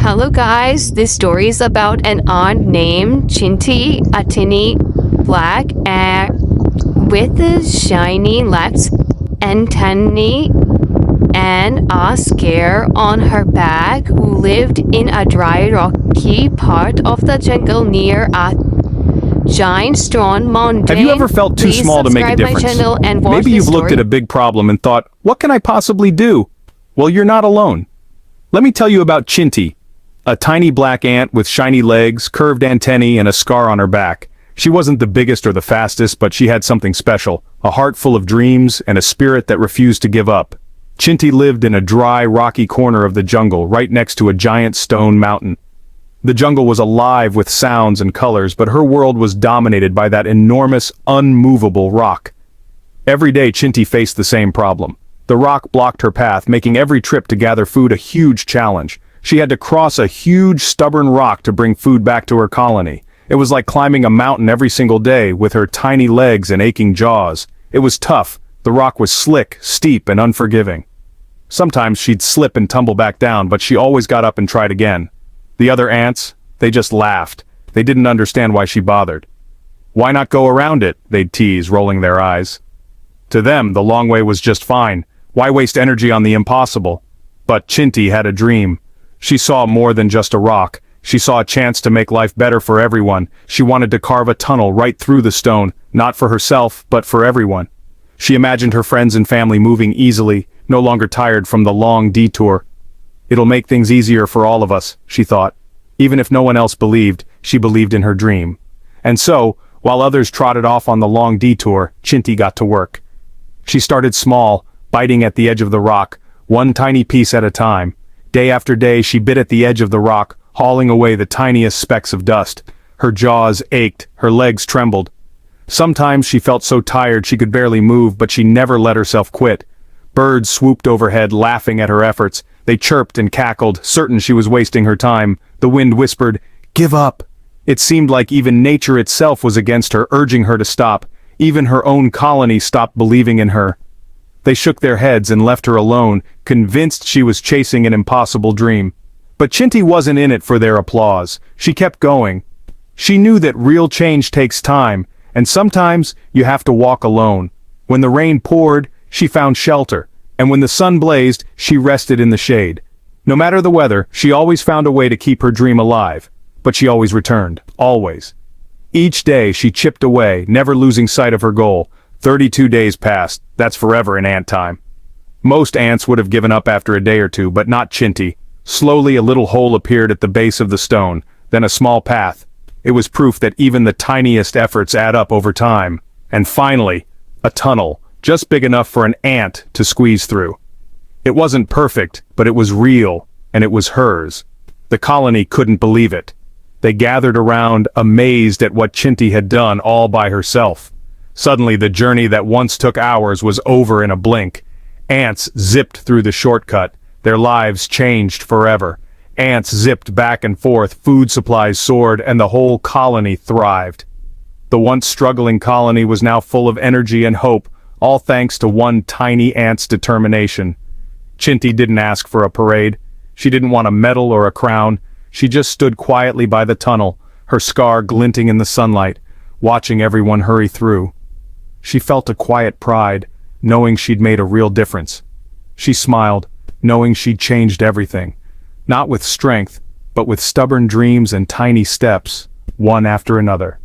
Hello guys, this story is about an ant named Chinti, a tiny black ant with shiny legs, antennae, and a scare on her back, who lived in a dry rocky part of the jungle near a giant stone mountain. Have you ever felt too Please small to make a subscribe my difference? channel and watch Maybe this you've looked story. at a big problem and thought, what can I possibly do? Well, you're not alone. Let me tell you about Chinti, a tiny black ant with shiny legs, curved antennae, and a scar on her back. She wasn't the biggest or the fastest, but she had something special, a heart full of dreams and a spirit that refused to give up. Chinti lived in a dry, rocky corner of the jungle, right next to a giant stone mountain. The jungle was alive with sounds and colors, but her world was dominated by that enormous, unmovable rock. Every day Chinti faced the same problem. The rock blocked her path, making every trip to gather food a huge challenge. She had to cross a huge, stubborn rock to bring food back to her colony. It was like climbing a mountain every single day with her tiny legs and aching jaws. It was tough. The rock was slick, steep, and unforgiving. Sometimes she'd slip and tumble back down, but she always got up and tried again. The other ants, they just laughed. They didn't understand why she bothered. Why not go around it? They'd tease, rolling their eyes. To them, the long way was just fine. Why waste energy on the impossible? But Chinti had a dream. She saw more than just a rock. She saw a chance to make life better for everyone. She wanted to carve a tunnel right through the stone, not for herself, but for everyone. She imagined her friends and family moving easily, no longer tired from the long detour. It'll make things easier for all of us, she thought. Even if no one else believed, she believed in her dream. And so, while others trotted off on the long detour, Chinti got to work. She started small, biting at the edge of the rock, one tiny piece at a time. Day after day she bit at the edge of the rock, hauling away the tiniest specks of dust. Her jaws ached, her legs trembled. Sometimes she felt so tired she could barely move, but she never let herself quit. Birds swooped overhead, laughing at her efforts. They chirped and cackled, certain she was wasting her time. The wind whispered, "Give up." It seemed like even nature itself was against her, urging her to stop. Even her own colony stopped believing in her. They shook their heads and left her alone, convinced she was chasing an impossible dream. But Chinti wasn't in it for their applause. She kept going. She knew that real change takes time, and sometimes you have to walk alone. When the rain poured, she found shelter, and when the sun blazed, she rested in the shade. No matter the weather, she always found a way to keep her dream alive. But she always returned, always. Each day she chipped away, never losing sight of her goal. 32 days passed. That's forever in ant time. Most ants would have given up after a day or two, but not Chinti. Slowly a little hole appeared at the base of the stone, then a small path. It was proof that even the tiniest efforts add up over time. And finally, a tunnel, just big enough for an ant to squeeze through. It wasn't perfect, but it was real, and it was hers. The colony couldn't believe it. They gathered around, amazed at what Chinti had done all by herself. Suddenly the journey that once took hours was over in a blink. Ants zipped through the shortcut. Their lives changed forever. Ants zipped back and forth, food supplies soared, and the whole colony thrived. The once struggling colony was now full of energy and hope, all thanks to one tiny ant's determination. Chinti didn't ask for a parade. She didn't want a medal or a crown. She just stood quietly by the tunnel, her scar glinting in the sunlight, watching everyone hurry through. She felt a quiet pride, knowing she'd made a real difference. She smiled, knowing she'd changed everything. Not with strength, but with stubborn dreams and tiny steps, one after another.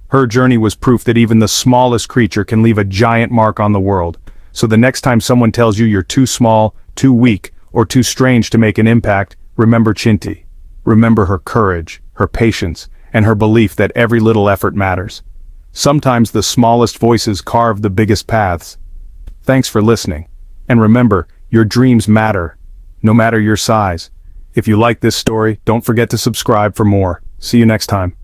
Her journey was proof that even the smallest creature can leave a giant mark on the world. So the next time someone tells you you're too small, too weak, or too strange to make an impact, remember Chinti. Remember her courage, her patience, and her belief that every little effort matters. Sometimes the smallest voices carve the biggest paths. Thanks for listening. And remember, your dreams matter, no matter your size. If you like this story, don't forget to subscribe for more. See you next time.